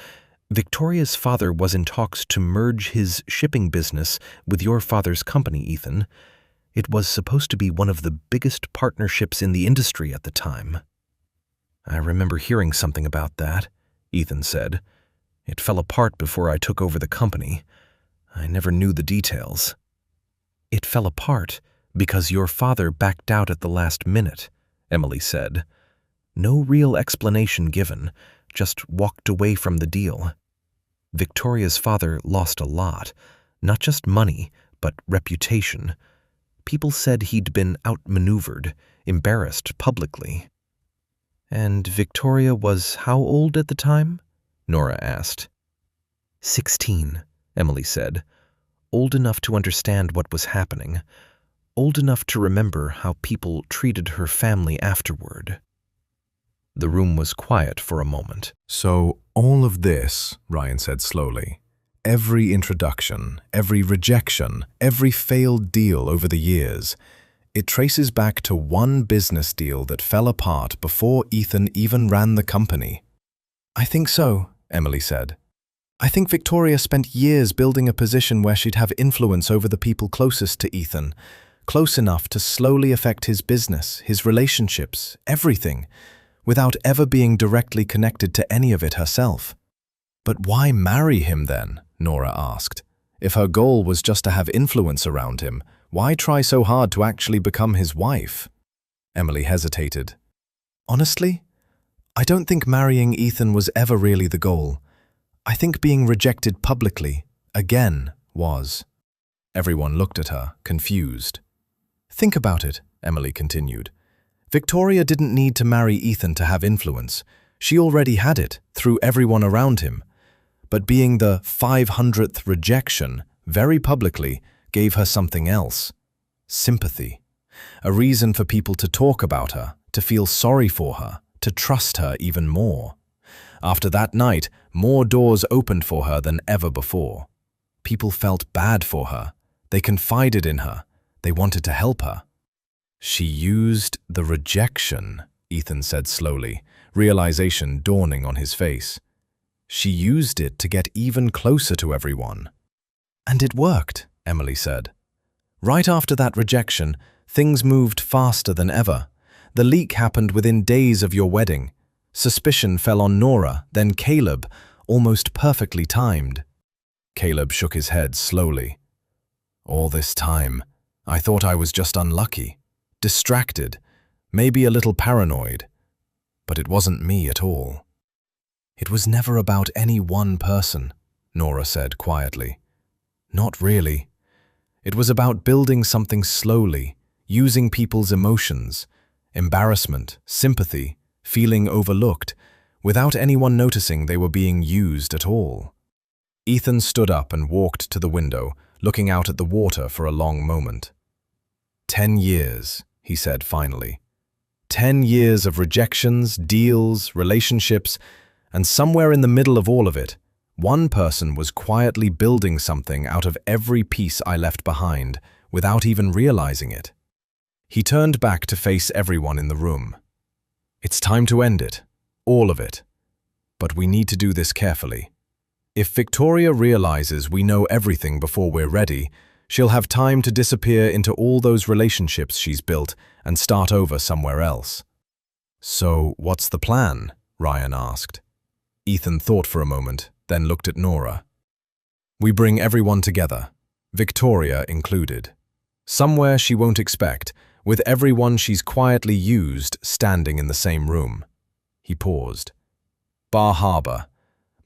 S1: Victoria's father was in talks to merge his shipping business with your father's company, Ethan. It was supposed to be one of the biggest partnerships in the industry at the time." "I remember hearing something about that," Ethan said. "It fell apart before I took over the company. I never knew the details." "It fell apart because your father backed out at the last minute," Emily said. "No real explanation given, just walked away from the deal. Victoria's father lost a lot, not just money, but reputation. People said he'd been outmaneuvered, embarrassed publicly." "And Victoria was how old at the time?" Nora asked. 16, Emily said. "Old enough to understand what was happening. Old enough to remember how people treated her family afterward." The room was quiet for a moment.
S3: "So all of this," Ryan said slowly, "every introduction, every rejection, every failed deal over the years, it traces back to one business deal that fell apart before Ethan even ran the company." "I think so," Emily said. "I think Victoria spent years building a position where she'd have influence over the people closest to Ethan, close enough to slowly affect his business, his relationships, everything, without ever being directly connected to any of it herself." "But why marry him then?" Nora asked. "If her goal was just to have influence around him, why try so hard to actually become his wife?" Emily hesitated. "Honestly, I don't think marrying Ethan was ever really the goal. I think being rejected publicly, again, was." Everyone looked at her, confused. "Think about it," Emily continued. "Victoria didn't need to marry Ethan to have influence. She already had it, through everyone around him. But being the 500th rejection, very publicly, gave her something else. Sympathy. A reason for people to talk about her, to feel sorry for her, to trust her even more. After that night, more doors opened for her than ever before. People felt bad for her. They confided in her. They wanted to help her. She used the rejection, Ethan said slowly, realization dawning on his face. She used it to get even closer to everyone. And it worked, Emily said. Right after that rejection, things moved faster than ever. The leak happened within days of your wedding. Suspicion fell on Nora, then Caleb, almost perfectly timed. Caleb shook his head slowly. All this time, I thought I was just unlucky, distracted, maybe a little paranoid. But it wasn't me at all. It was never about any one person, Nora said quietly. Not really. It was about building something slowly, using people's emotions, embarrassment, sympathy, feeling overlooked, without anyone noticing they were being used at all. Ethan stood up and walked to the window, looking out at the water for a long moment. 10 years, he said finally. 10 years of rejections, deals, relationships, and somewhere in the middle of all of it, one person was quietly building something out of every piece I left behind, without even realizing it. He turned back to face everyone in the room. It's time to end it, all of it. But we need to do this carefully. If Victoria realizes we know everything before we're ready, she'll have time to disappear into all those relationships she's built and start over somewhere else. So, what's the plan? Ryan asked. Ethan thought for a moment, then looked at Nora. We bring everyone together, Victoria included. Somewhere she won't expect, with everyone she's quietly used standing in the same room. He paused. Bar Harbor.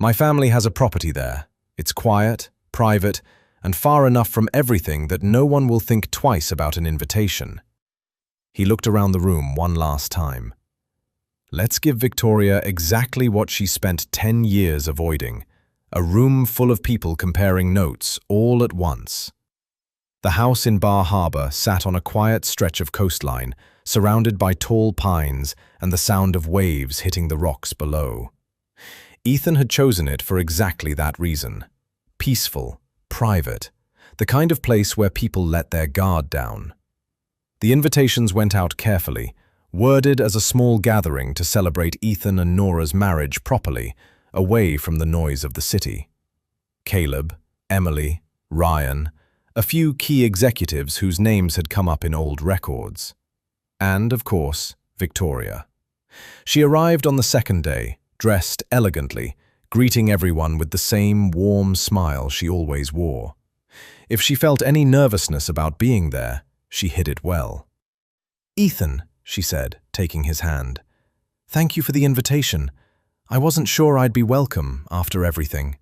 S3: My family has a property there. It's quiet, private, and far enough from everything that no one will think twice about an invitation. He looked around the room one last time. Let's give Victoria exactly what she spent 10 years avoiding. A room full of people comparing notes all at once. The house in Bar Harbor sat on a quiet stretch of coastline, surrounded by tall pines and the sound of waves hitting the rocks below. Ethan had chosen it for exactly that reason. Peaceful, private, the kind of place where people let their guard down. The invitations went out carefully, worded as a small gathering to celebrate Ethan and Nora's marriage properly, away from the noise of the city. Caleb, Emily, Ryan, a few key executives whose names had come up in old records. And, of course, Victoria. She arrived on the second day, dressed elegantly, greeting everyone with the same warm smile she always wore. If she felt any nervousness about being there, she hid it well. "Ethan," she said, taking his hand, "thank you for the invitation. I wasn't sure I'd be welcome after everything."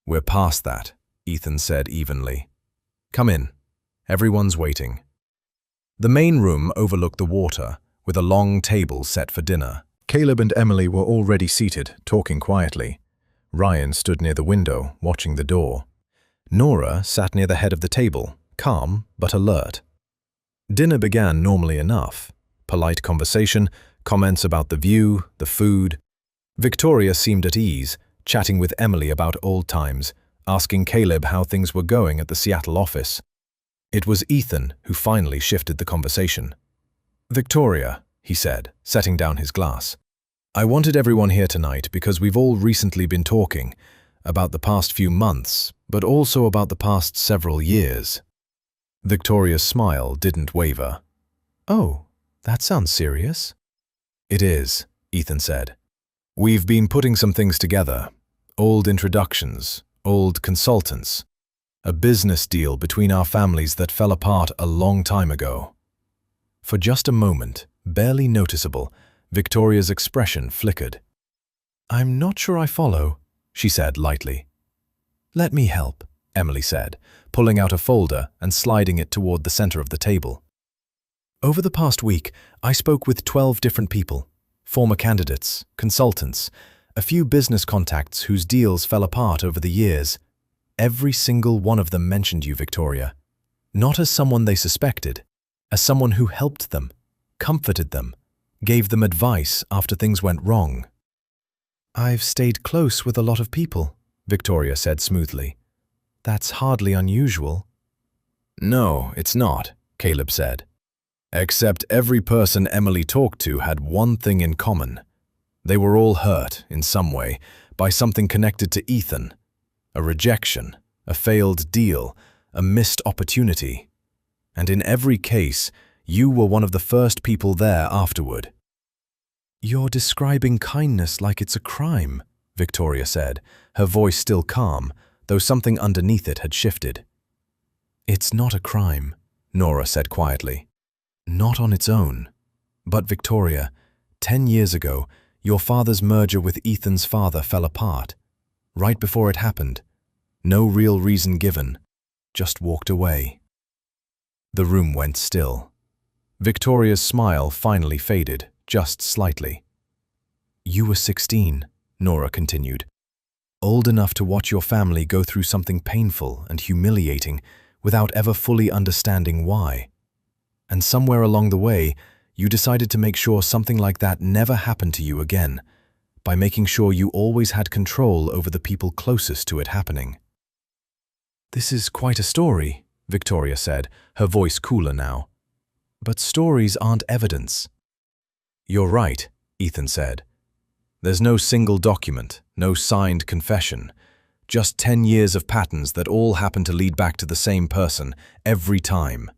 S3: "We're past that," Ethan said evenly. "Come in. Everyone's waiting." The main room overlooked the water, with a long table set for dinner. Caleb and Emily were already seated, talking quietly. Ryan stood near the window, watching the door. Nora sat near the head of the table, calm but alert. Dinner began normally enough. Polite conversation, comments about the view, the food. Victoria seemed at ease, chatting with Emily about old times, asking Caleb how things were going at the Seattle office. It was Ethan who finally shifted the conversation. "Victoria," he said, setting down his glass. "I wanted everyone here tonight because we've all recently been talking about the past few months, but also about the past several years." Victoria's smile didn't waver. "Oh, that sounds serious." "It is," Ethan said. "We've been putting some things together. Old introductions, old consultants. A business deal between our families that fell apart a long time ago." For just a moment, barely noticeable, Victoria's expression flickered. "I'm not sure I follow," she said lightly. "Let me help," Emily said, pulling out a folder and sliding it toward the center of the table. "Over the past week, I spoke with 12 different people, former candidates, consultants, a few business contacts whose deals fell apart over the years. Every single one of them mentioned you, Victoria. Not as someone they suspected, as someone who helped them, comforted them, gave them advice after things went wrong. "I've stayed close with a lot of people," Victoria said smoothly. "That's hardly unusual."
S1: "No, it's not," Caleb said. "Except every person Emily talked to had one thing in common. They were all hurt, in some way, by something connected to Ethan. A rejection, a failed deal, a missed opportunity. And in every case, you were one of the first people there afterward."
S3: "You're describing kindness like it's a crime," Victoria said, her voice still calm, though something underneath it had shifted. "It's not a crime," Nora said quietly. "Not on its own. But Victoria, 10 years ago, your father's merger with Ethan's father fell apart. Right before it happened. No real reason given. Just walked away." The room went still. Victoria's smile finally faded, just slightly. "You were 16, Nora continued. Old enough to watch your family go through something painful and humiliating without ever fully understanding why. And somewhere along the way, you decided to make sure something like that never happened to you again, by making sure you always had control over the people closest to it happening." "This is quite a story," Victoria said, her voice cooler now. "But stories aren't evidence." "You're right," Ethan said. "There's no single document, no signed confession, just 10 years of patterns that all happen to lead back to the same person every time.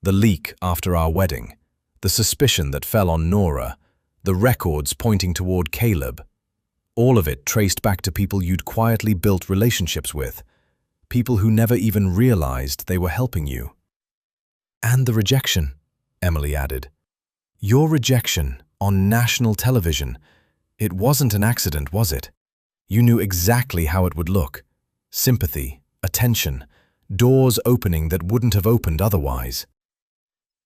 S3: The leak after our wedding, the suspicion that fell on Nora, the records pointing toward Caleb. All of it traced back to people you'd quietly built relationships with, people who never even realized they were helping you." "And the rejection," Emily added. "Your rejection on national television. It wasn't an accident, was it? You knew exactly how it would look. Sympathy, attention, doors opening that wouldn't have opened otherwise."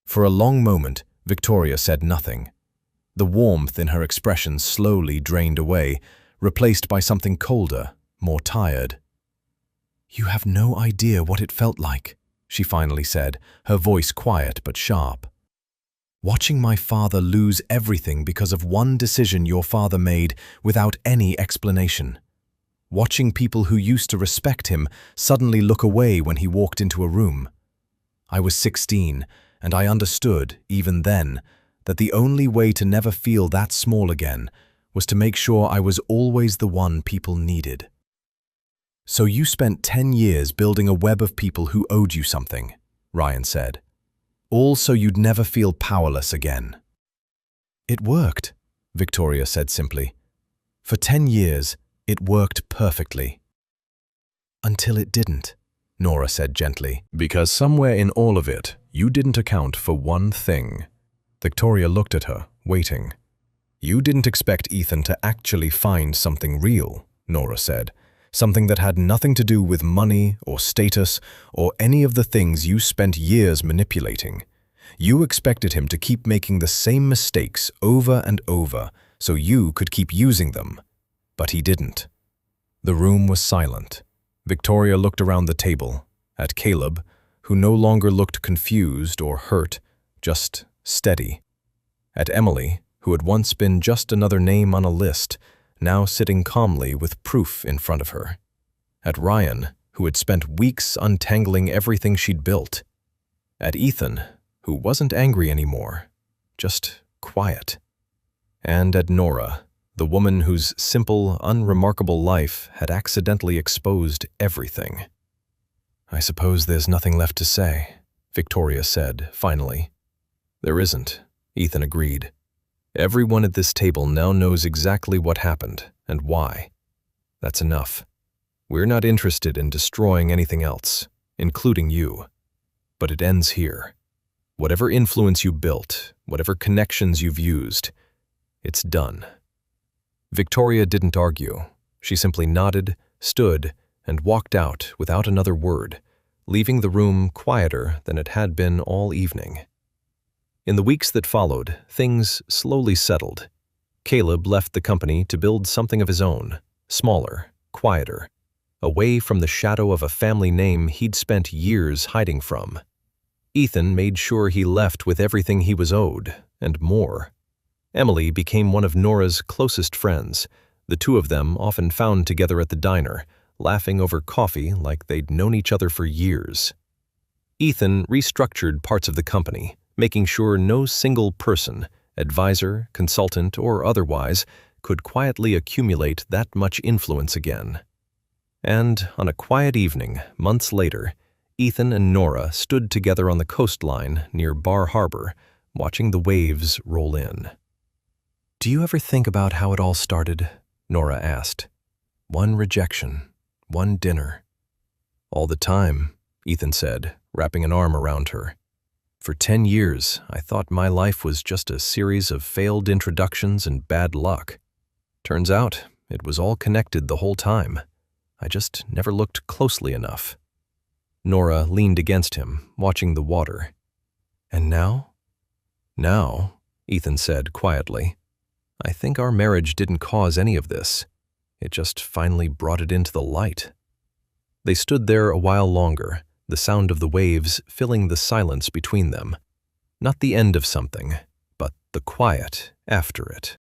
S3: For a long moment, Victoria said nothing. The warmth in her expression slowly drained away, replaced by something colder, more tired. "You have no idea what it felt like," she finally said, her voice quiet but sharp. "Watching my father lose everything because of one decision your father made without any explanation. Watching people who used to respect him suddenly look away when he walked into a room. I was 16, and I understood, even then, that the only way to never feel that small again was to make sure I was always the one people needed." "So you spent 10 years building a web of people who owed you something," Ryan said. "All so you'd never feel powerless again." "It worked," Victoria said simply. "For 10 years, it worked perfectly." "Until it didn't," Nora said gently.
S1: "Because somewhere in all of it, you didn't account for one thing." Victoria looked at her, waiting. "You didn't expect Ethan to actually find something real," Nora said. "Something that had nothing to do with money or status or any of the things you spent years manipulating. You expected him to keep making the same mistakes over and over so you could keep using them. But he didn't." The room was silent. Victoria looked around the table, at Caleb, who no longer looked confused or hurt, just steady. At Emily, who had once been just another name on a list, now sitting calmly with proof in front of her. At Ryan, who had spent weeks untangling everything she'd built. At Ethan, who wasn't angry anymore, just quiet. And at Nora, the woman whose simple, unremarkable life had accidentally exposed everything. "I suppose there's nothing left to say," Victoria said, finally. "There isn't," Ethan agreed. "Everyone at this table now knows exactly what happened and why. That's enough. We're not interested in destroying anything else, including you. But it ends here. Whatever influence you built, whatever connections you've used, it's done." Victoria didn't argue. She simply nodded, stood, and walked out without another word, leaving the room quieter than it had been all evening. In the weeks that followed, things slowly settled. Caleb left the company to build something of his own, smaller, quieter, away from the shadow of a family name he'd spent years hiding from. Ethan made sure he left with everything he was owed, and more.
S4: Emily became one of Nora's closest friends. The two of them often found together at the diner, laughing over coffee like they'd known each other for years. Ethan restructured parts of the company, making sure no single person, advisor, consultant, or otherwise, could quietly accumulate that much influence again. And on a quiet evening, months later, Ethan and Nora stood together on the coastline near Bar Harbor, watching the waves roll in. "Do you ever think about how it all started?" Nora asked. "One rejection, one dinner." "All the time," Ethan said, wrapping an arm around her. "For 10 years, I thought my life was just a series of failed introductions and bad luck. Turns out, it was all connected the whole time. I just never looked closely enough." Nora leaned against him, watching the water. "And now?" "Now," Ethan said quietly, "I think our marriage didn't cause any of this. It just finally brought it into the light." They stood there a while longer, the sound of the waves filling the silence between them. Not the end of something, but the quiet after it.